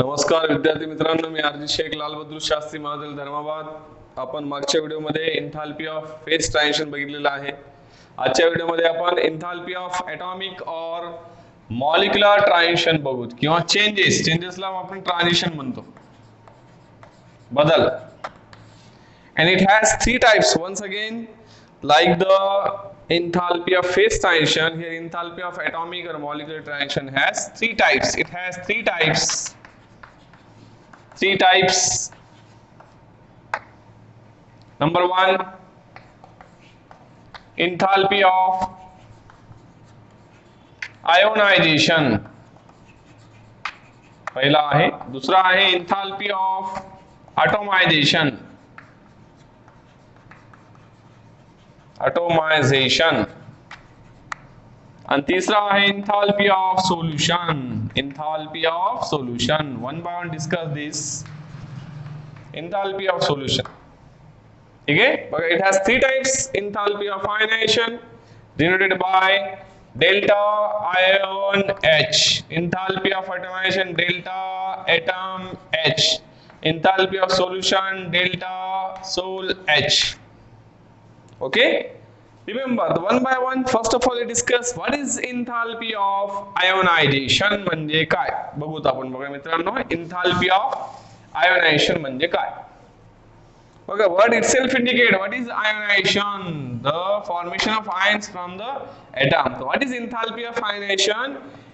नमस्कार विद्यार्थी मित्रांनो, मी आरजी शेख लालबहादूर शास्त्री महाविद्यालय धर्माबाद. आपण मागच्या व्हिडिओमध्ये एन्थाल्पी ऑफ फेज ट्रान्झिशन बघितलेलं आहे. आजच्या व्हिडिओमध्ये आपण एन्थाल्पी ऑफ ॲटॉमिक और मॉलिक्युलर ट्रान्झिशन बघू किंवा चेंजेसला आपण ट्रान्झिशन म्हणतो, बदल. And it has three types. Once again, like the enthalpy of phase transition, here enthalpy of atomic or molecular transition has three types. It has three types. Three types. Number one, enthalpy of ionization. पहिला आहे. दूसरा आहे enthalpy of atomization. and तीसरा है enthalpy of solution. One by one discuss this enthalpy of solution. ठीक है, it has three types. Enthalpy of ionization denoted by delta ion H. Enthalpy of atomization delta atom H. Enthalpy of solution delta sol H. Okay, remember the one by one. First of all, we discuss what is enthalpy of ionization म्हणजे काय बघूत आपण. बघा मित्रांनो, enthalpy of ionization म्हणजे काय. बघा, word itself indicate what is ionization, the formation of ions from the atom. So what is enthalpy of ionization?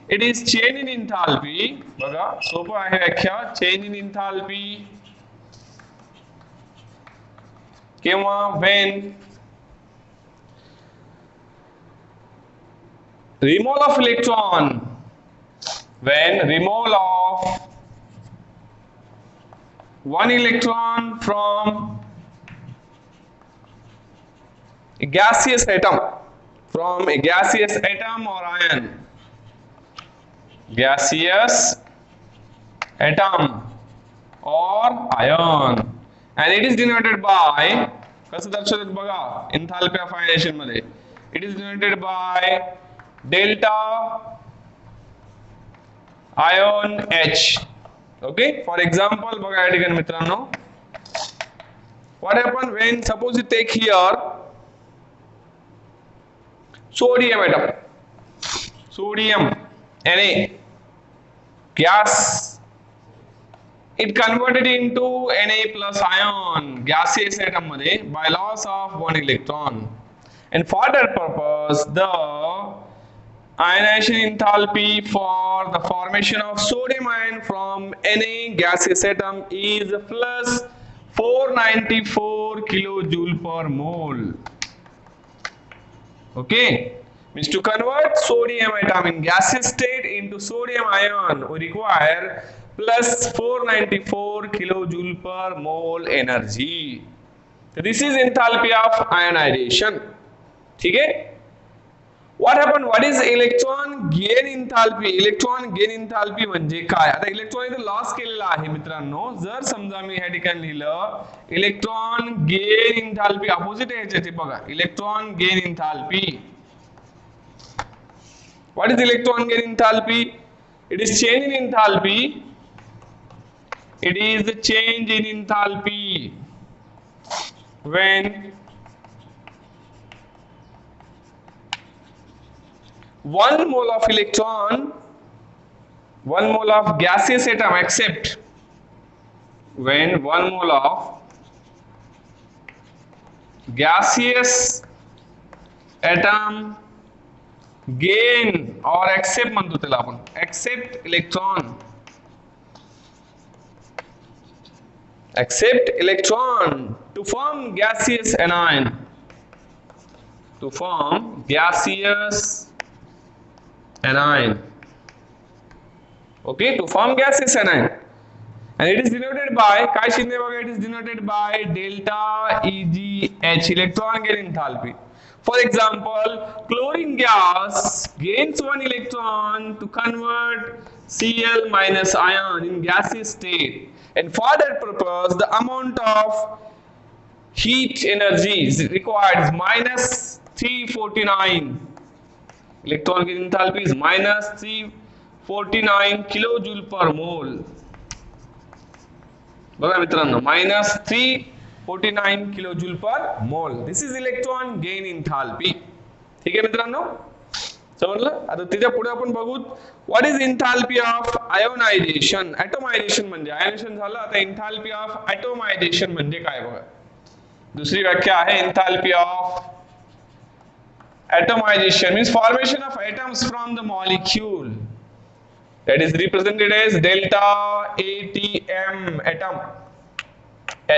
It is change in enthalpy. बघा, सोपं आहे व्याख्या. change in enthalpy किंवा when removal of electron, when removal of one electron from a gaseous atom, from a gaseous atom or ion, gaseous atom or ion, and it is denoted by, कसं दर्शवतात बघा enthalpy of ionization मध्ये, it is denoted by delta ion H. Okay, for example, बघा या ठिकाणी मित्रांनो, what happen when suppose you take here sodium atom, sodium Na gas, it converted into Na plus ion gaseous atom मध्ये by loss of one electron, and for that purpose the ionization enthalpy for the formation of sodium ion from Na gaseous atom is plus 494 kilojoule per mole. Okay, means to convert sodium atom in gaseous state into sodium ion we require plus 494 kilojoule per mole energy. So this is enthalpy of ionization. ठीक है. What happened? What is electron gain enthalpy? Electron gain enthalpy म्हणजे काय? आता electron इथे loss केलेला आहे मित्रांनो. जर समजा मी ह्या ठिकाणी लिहिलं इलेक्ट्रॉन गेन enthalpy, अपोजिट आहे याचे बघा, electron gain enthalpy. What is electron gain enthalpy? It is change in enthalpy. It is the change in enthalpy when one mole of electron, one mole of gaseous atom, except when one mole of gaseous atom gain or accept म्हणतो त्याला आपण, accept electron to form gaseous anion, to form gaseous anion. Okay, to form gaseous anion, and it is denoted by काय चिन्ह बघा, it is denoted by delta EgH, electron gain enthalpy. For example, chlorine gas gains one electron to convert Cl minus ion in gaseous state, and for that purpose the amount of heat energy is required is minus 349. Electron gain enthalpy is minus 349 kilojoule per mole. बघा मित्रांनो -349 kilojoule per mole. This is electron gain enthalpy. ठीक आहे मित्रांनो, समजलं. आता त्याच्या पुढे आपण बघू what is enthalpy of ionization. Atomization म्हणजे आयोनायझेशन झालं, आता इंथाल्पी ऑफ ॲटोमायझेशन म्हणजे काय बघा. दुसरी व्याख्या आहे enthalpy of atomization means formation of atoms from the molecule, that is represented as delta ATM atom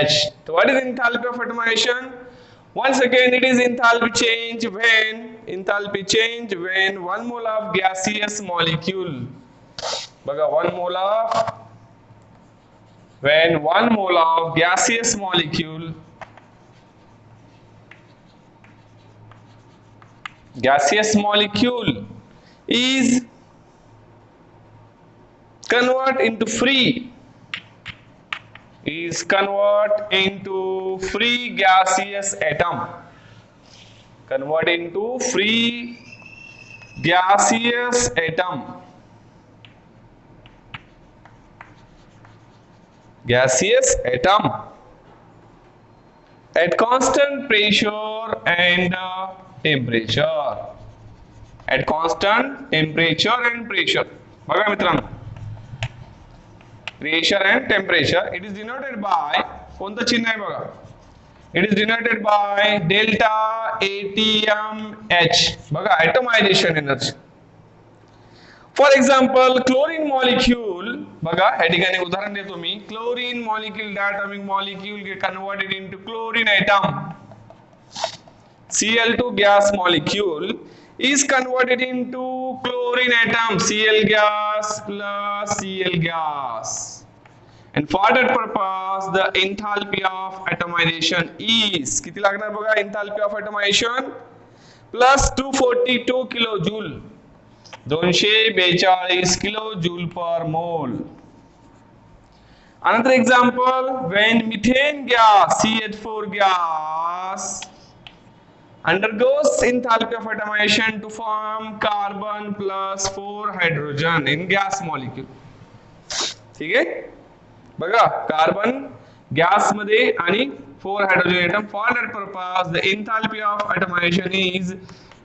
H. So what is enthalpy of atomization? Once again it is enthalpy change when 1 mole of gaseous molecule, baga 1 mole of gaseous molecule is convert into free gaseous atom. Convert into free gaseous atom. At constant pressure and temperature. At constant temperature and pressure. बघा मित्रांनो, pressure and temperature, it is denoted by कोणतं चिन्ह आहे बघा. It is denoted by delta ATMH. बघा atomization energy. For example, chlorine molecule, बघा या ठिकाणी उदाहरण देतो मी. Chlorine molecule, diatomic molecule get converted into chlorine atom. Cl2 gas molecule is converted into chlorine atom, Cl gas plus Cl gas. And for that purpose, the enthalpy of atomization is, किती लागणार बघा enthalpy of atomization, plus 242 kilojoule, 242 kilojoule per mole. Another example, when methane gas, CH4 gas, undergoes enthalpy of atomization to form carbon plus 4 hydrogen in gas molecule. ठीक आहे, बघा carbon gas मध्ये आणि 4 hydrogen atom. For that purpose the enthalpy of atomization is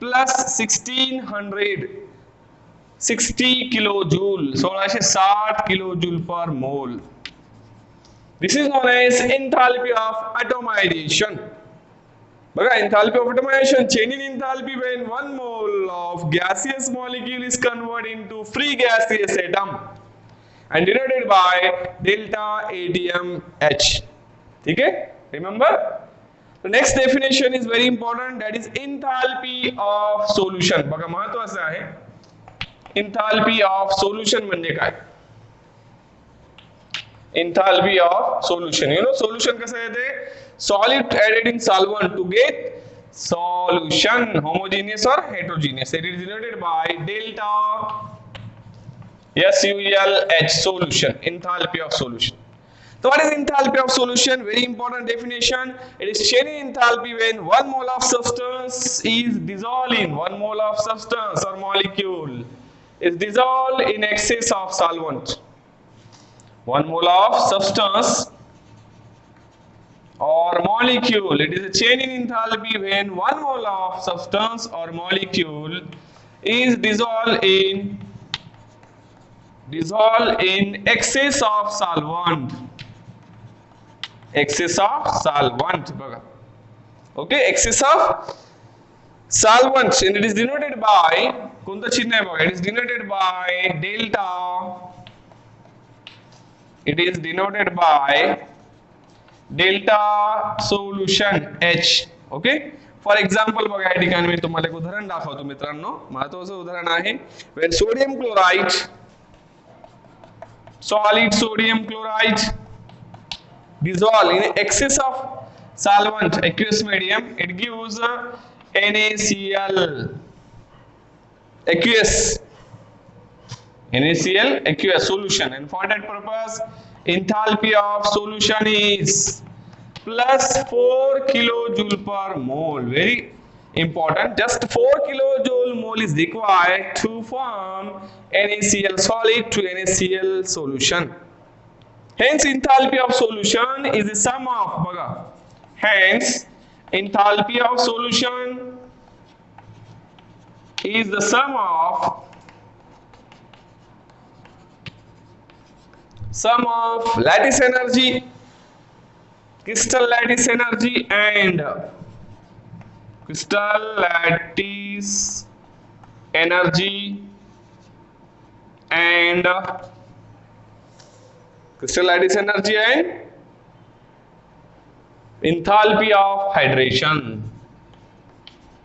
plus 1660 kilojoule, 1660 kilojoule per mole. This is known as enthalpy of atomization. बघा enthalpy of atomization, change in enthalpy when 1 mole of gaseous molecule is converted into free gaseous atom and denoted by delta ATMH. ठीक है, remember. The next definition is very important, that is enthalpy of solution. बघा महत्त्वाचं आहे, enthalpy of solution म्हणजे काय. Enthalpy of solution, you know solution कसं येते, solid added in solvent to get solution, homogeneous or heterogeneous. It is denoted by delta SULH, solution, enthalpy of solution. So what is enthalpy of solution? Very important definition. It is change in enthalpy when 1 mole of substance is dissolved in 1 mole of substance or molecule is dissolved in excess of solvent. 1 mole of substance or molecule, it is a change in enthalpy when 1 mole of substance or molecule is dissolved in excess of solvent. Excess of solvent, बघा. Okay, excess of solvent, and it is denoted by कोणतं चिन्ह आहे बघा. It is denoted by delta. It is denoted by delta solution H. Okay. For example, बघा या ठिकाणी मी तुम्हाला एक उदाहरण दाखवतो मित्रांनो. महत्त्वाचं उदाहरण आहे. When sodium chloride, solid sodium chloride dissolve in excess of solvent, aqueous medium, it gives NaCl, aqueous solution, and for that purpose enthalpy of solution is plus 4 kilojoule per mole. Very important, just 4 kilojoule mole is required to form NaCl solid to NaCl solution. Hence enthalpy of solution is the sum of बघा. Hence enthalpy of solution is the sum of lattice energy, crystal lattice energy and crystal lattice energy and crystal lattice energy and enthalpy of hydration.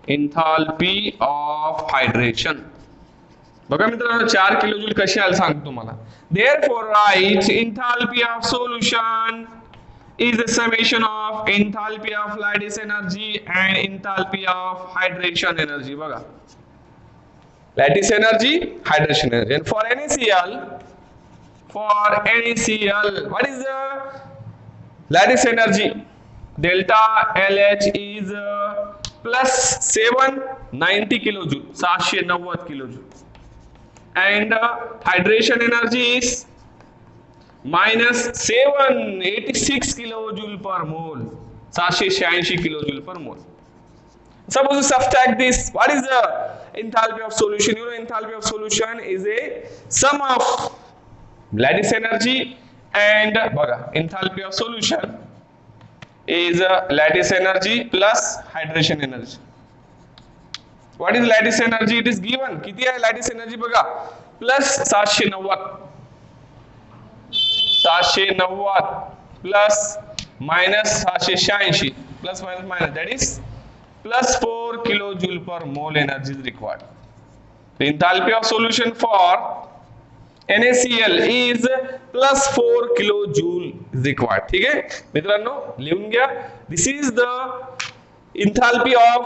Enthalpy of hydration. बघा मित्रांनो 4 kilojoule कशी आली सांगतो तुम्हाला. Therefore write enthalpy of solution is the summation of enthalpy of lattice energy and enthalpy of hydration energy. बघा. Lattice energy, hydration energy. And for NaCl, what is the lattice energy? Delta LH is plus 790 kilojoule, 790 kilojoule. And hydration energy is minus 786 kilojoule per mole, 786 kilojoule per mole. Suppose you subtract this, what is the enthalpy of solution? You know, enthalpy of solution is a sum of lattice energy and enthalpy of solution is lattice energy plus hydration energy. What is lattice energy? It is given. किती आहे lattice energy बघा, plus 790 plus minus 786 plus minus that is plus 4 kilojoule per mole energy is required. The enthalpy of solution for NaCl is plus 4 kilojoule is required. ठीक आहे मित्रांनो, लिहून घ्या. This is the enthalpy of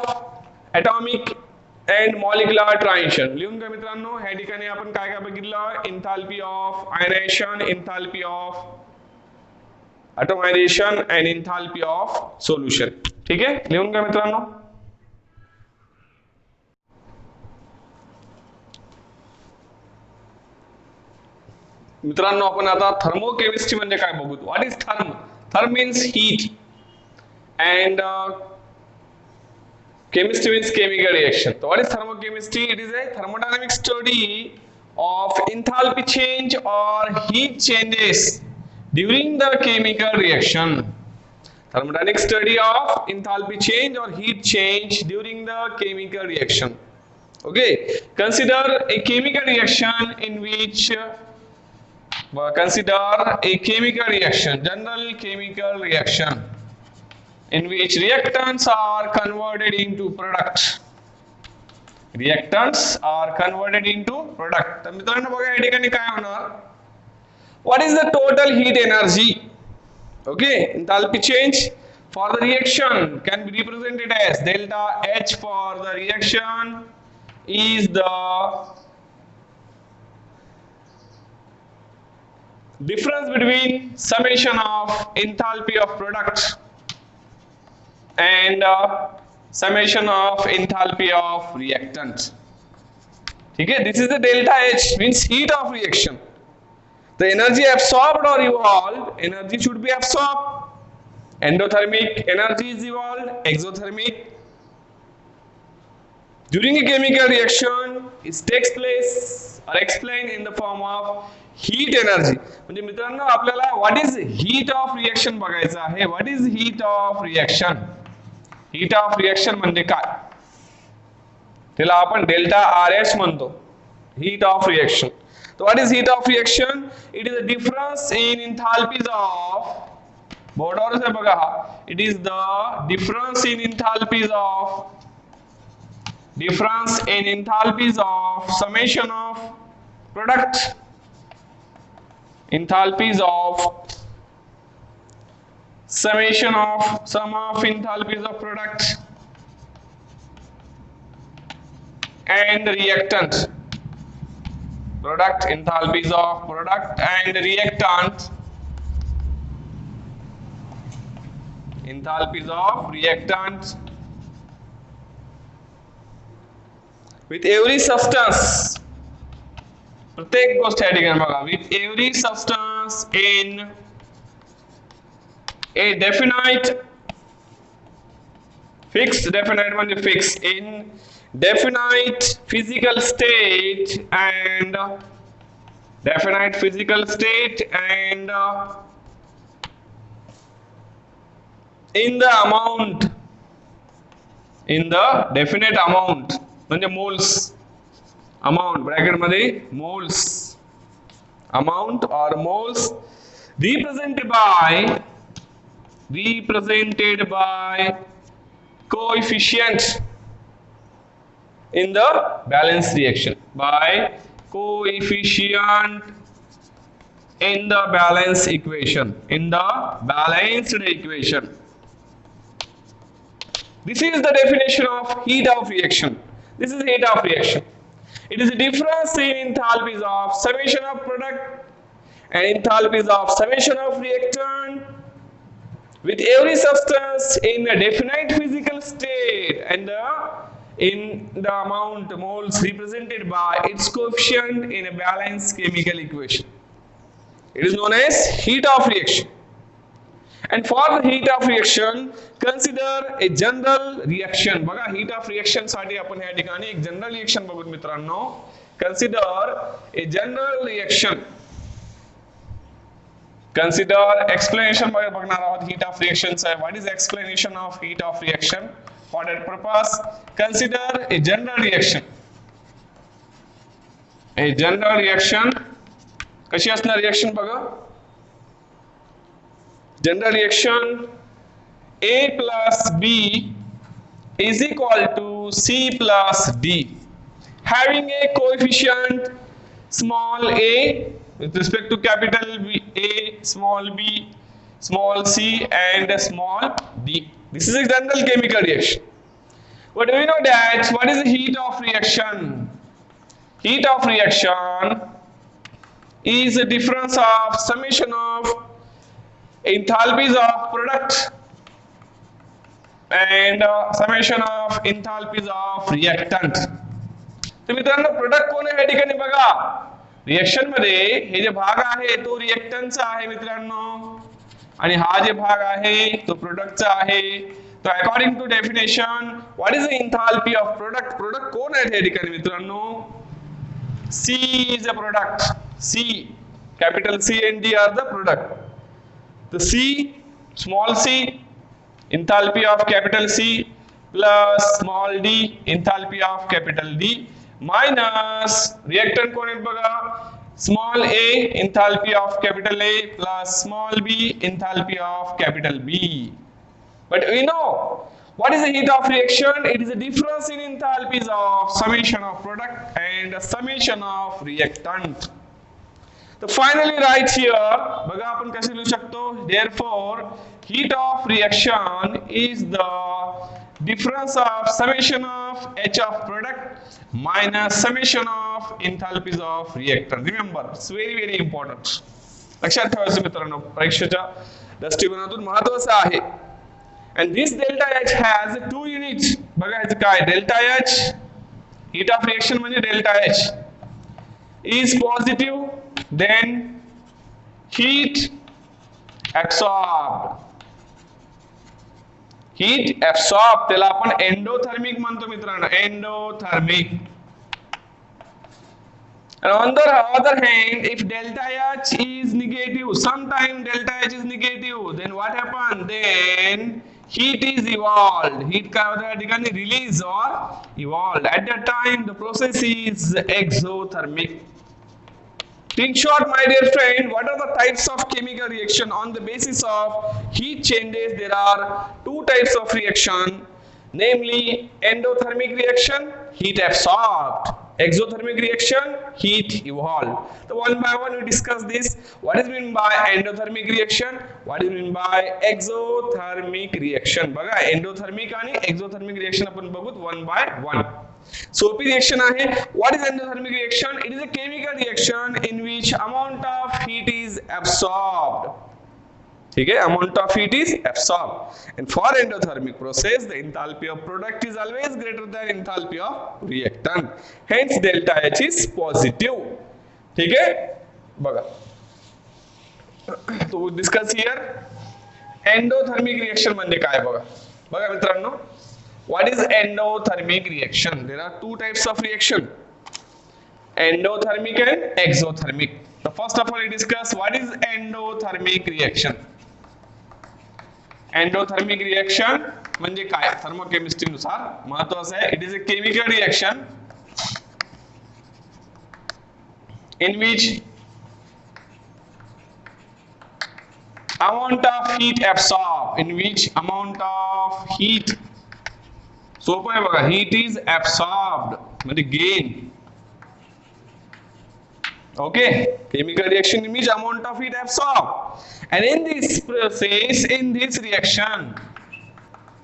atomic and molecular transition. लिहून घ्या मित्रांनो. ह्या ठिकाणी आपण काय काय बघितलं? enthalpy of ionization, enthalpy of atomization and enthalpy of solution. ठीक आहे, लिहून घ्या मित्रांनो. मित्रांनो आपण आता थर्मोकेमिस्ट्री म्हणजे काय बघू. What is therm? Therm means heat and chemistry means chemical reaction. So what is thermochemistry? It is a thermodynamic study of enthalpy change or heat changes during the chemical reaction. Thermodynamic study of enthalpy change or heat change during the chemical reaction. Okay, consider a chemical reaction in which general chemical reaction in which reactants are converted into product. Reactants are converted into product. तर मित्रांनो बघा या ठिकाणी काय होणार? What is the total heat energy? Okay, enthalpy change for the reaction can be represented as delta H for the reaction is the difference between summation of enthalpy of product and summation of enthalpy of reactant. ठीक है, this is the delta H, means heat of reaction. The energy absorbed or evolved, energy should be absorbed. Endothermic energy is evolved, exothermic. During a chemical reaction, it takes place or explained in the form of heat energy. म्हणजे मित्रांनो आपल्याला what is heat of reaction बघायचं आहे. What is heat of reaction? Heat of reaction म्हणजे काय? त्याला आपण delta RH म्हणतो. Heat of reaction. So what is heat of reaction? It is the difference in enthalpies of बोर्डावर आहे बघा हा. It is the difference in enthalpies of summation of product. Enthalpies of summation of sum of enthalpies of product and reactant. Product enthalpies of product and reactant. Enthalpies of reactant with every substance. प्रत्येक गोष्ट या ठिकाणी बघा. With every substance in A definite fixed, definite म्हणजे fix, in definite physical state and definite physical state and in the amount, in the definite amount म्हणजे moles, amount bracket मध्ये moles, amount or moles represented by coefficient in the balanced reaction, by coefficient in the balanced equation, in the balanced equation. This is the definition of heat of reaction. This is heat of reaction. It is a difference in enthalpies of summation of product and enthalpies of summation of reactant with every substance in a definite physical state and in the amount moles represented by its coefficient in a balanced chemical equation. It is known as heat of reaction. And for the heat of reaction, consider a general reaction. बघा heat of reaction साठी आपण ह्या ठिकाणी एक general reaction बघून मित्रांनो. Consider a general reaction. Consider explanation बघणार आहोत heat of reaction चा. What is explanation of heat of reaction? For that purpose, consider a general reaction. A general reaction कशी असणार रिएक्शन बघा. General reaction A plus B is equal to C plus D, having a coefficient small a with respect to capital B, A, small b, small c and small d. This is a general chemical reaction. But do we know that what is the heat of reaction? Heat of reaction is the difference of summation of enthalpies of product and summation of enthalpies of reactant. तर मित्रांनो product कोण आहे या ठिकाणी बघा. Reaction मध्ये हे जे भाग आहे तो रिएक्टंटचा आहे मित्रांनो आणि हा जे भाग आहे तो प्रोडक्टचा आहे. तो according to definition what is the enthalpy of product. Product कोण आहे या ठिकाणी मित्रांनो. C is a product. C, capital C and D are the product. The C, small c, enthalpy of capital C plus small d, enthalpy of capital D minus reactant कोण आहेत बघा. Small a, enthalpy of capital A plus small b, enthalpy of capital B. But we know what is the heat of reaction. It is a difference in enthalpies of summation of product and summation of reactant. So finally right here बघा आपण कसे लिहू शकतो. Therefore heat of reaction is the difference of summation of H of product minus summation of enthalpies of reactant. Remember, it's very very important. लक्षात ठेवायचं मित्रांनो, परीक्षेच्या दृष्टिकोनातून महत्त्वाचं आहे. And this delta H has two units. बघा याचं काय delta H, heat of reaction म्हणजे delta H is positive, then heat absorbed. Heat absorbed त्याला आपण endothermic म्हणतो मित्रांनो, endothermic. And on the other hand, if delta H is negative, sometime delta H is negative, then what happens? Then heat is evolved. Heat काय होता या ठिकाणी release or evolved. At that time, the process is exothermic. In short, my dear friend, what are the types of chemical reaction? On the basis of heat changes, there are two types of reaction, namely endothermic reaction, heat absorbed, exothermic reaction, heat evolved. So one by one we discuss this. What is meant by endothermic reaction? What is meant by exothermic reaction? बघा endothermic आणि exothermic reaction आपण बघूत one by one. सोपी reaction आहे. What is endothermic reaction? It is a chemical reaction in which amount of heat is absorbed. ठीक है, amount of heat is absorbed. And for endothermic process, the enthalpy of product is always greater than enthalpy of reactant. Hence, delta H is positive. ठीक है, बघा. So we discuss here endothermic reaction म्हणजे काय बघा. बघा मित्रांनो, what is endothermic reaction? There are two types of reaction, endothermic and exothermic. So first of all, we discuss what is endothermic reaction. Endothermic reaction म्हणजे काय? Thermochemistry नुसार महत्त्वाचं आहे. It is a chemical reaction in which amount of heat absorbed, in which amount of heat, सोपं आहे बघा, heat is absorbed म्हणजे gain. Okay, chemical reaction in which amount of heat absorbed, and in this process, in this reaction,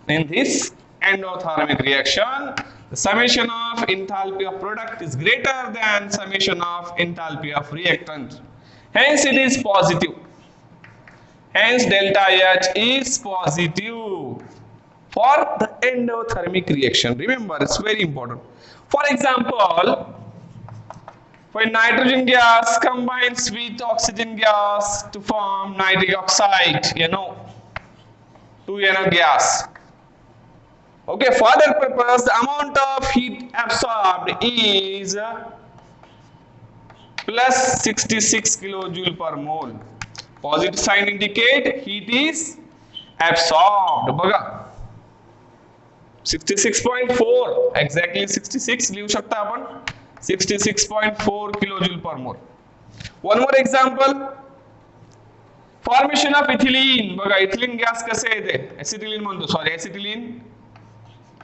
in this endothermic reaction, the summation of enthalpy of product is greater than summation of enthalpy of reactant. Hence, it is positive. Hence, delta H is positive for the endothermic reaction. Remember, it's very important. For example, when nitrogen gas combines with oxygen gas to form nitric oxide, 2NO gas. Okay, for that purpose, the amount of heat absorbed is plus 66 kilojoule per mole. Positive sign indicate heat is absorbed. बघा 66.4, exactly 66 लिहू शकता आपण. 66.4 kilojoule per mole. One more example. Formation of ethylene. बघा ethylene gas कसे येते? Acetylene म्हणतो, sorry, acetylene.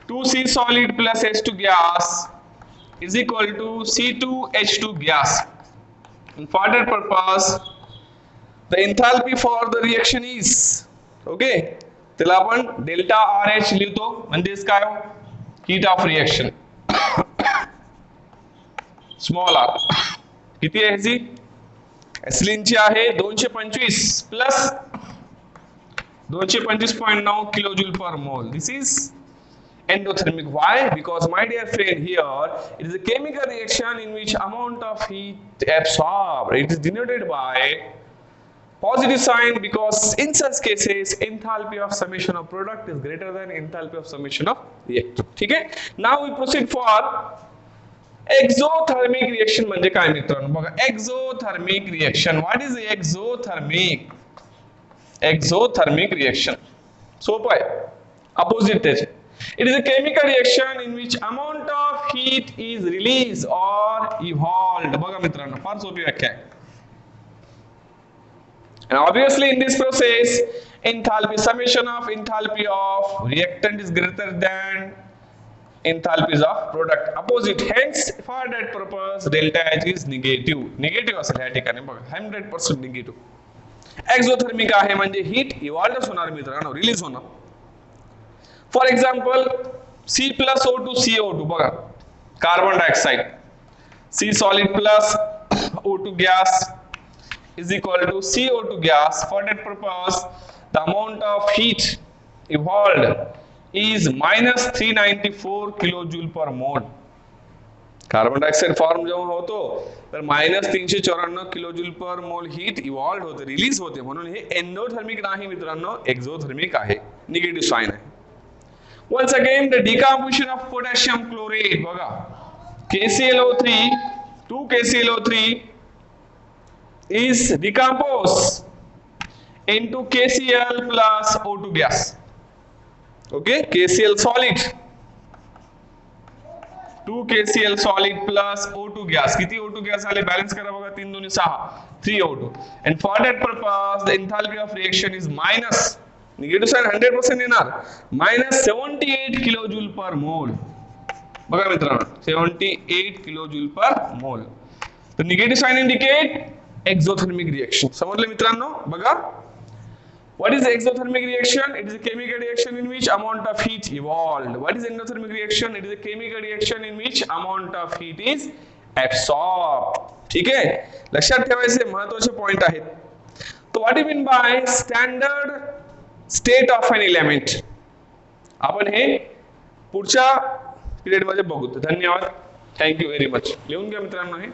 2C solid plus H2 gas is equal to C2H2 gas. And for that purpose, the enthalpy for the reaction is, okay, त्याला आपण delta RH लिहितो, म्हणजेच काय हो? Heat of reaction. Small R किती आहे ह्याची? एसिलिनची आहे 225 plus 225.9 kilojoule per mole. This is endothermic. Why? Because my dear friend, here it is a chemical reaction in which amount of heat absorbed, it is denoted by positive sign, because in such cases enthalpy of summation of product is greater than enthalpy of summation of reactant. ठीक है? Now we proceed for exothermic reaction. म्हणजे काय मित्रांनो? बघा exothermic reaction. What is exothermic? Exothermic reaction सोपं आहे, opposite त्याचे. It is a chemical reaction in which amount of heat is released or evolved. बघा मित्रांनो, फार सोपी व्याख्या आहे. And obviously in this process, enthalpy summation of enthalpy of reactant is greater than enthalpies of product. Opposite. Hence, for that purpose, delta H is negative. Negative असेल या ठिकाणी बघा, 100% negative. Exothermic आहे म्हणजे heat evolved होणार मित्रांनो, release होणार. For example, C plus O2 CO2 बघा, carbon dioxide. C solid plus O2 gas is equal to CO2 gas. For that purpose, the amount of heat evolved is minus 394 kilojoule per mole. Carbon dioxide form जेव्हा होतो तर minus 394 kilojoule per मोल heat evolve होते, release होते. म्हणून हे endothermic नाही मित्रांनो, exothermic आहे. Negative sign आहे. Once again the decomposition of potassium chloride बघा, KClO3 2KClO3 is decomposed into KCl plus O2 gas. Okay, KCl solid, 2KCl solid plus O2 gas. किती O2 gas आले? Balance करा बघा, 3 2 6, 3 O2. And for that purpose, the enthalpy of reaction is minus, negative sign 100% येणार, minus 78 kilojoule per mole. बघा मित्रांनो, 78 kilojoule per mole. तर negative sign indicate exothermic reaction. समजले मित्रांनो? बघा, what is exothermic reaction? It is a chemical reaction in which amount of heat evolved. What is endothermic reaction? It is a chemical reaction in which amount of heat is absorbed. ठीक आहे, लक्षात ठेवायचे महत्त्वाचे point आहेत. तो what you mean by standard state of an element, आपण हे पुढच्या period मध्ये बघू. धन्यवाद, थँक्यू व्हेरी मच. लिहून घ्या मित्रांनो हे.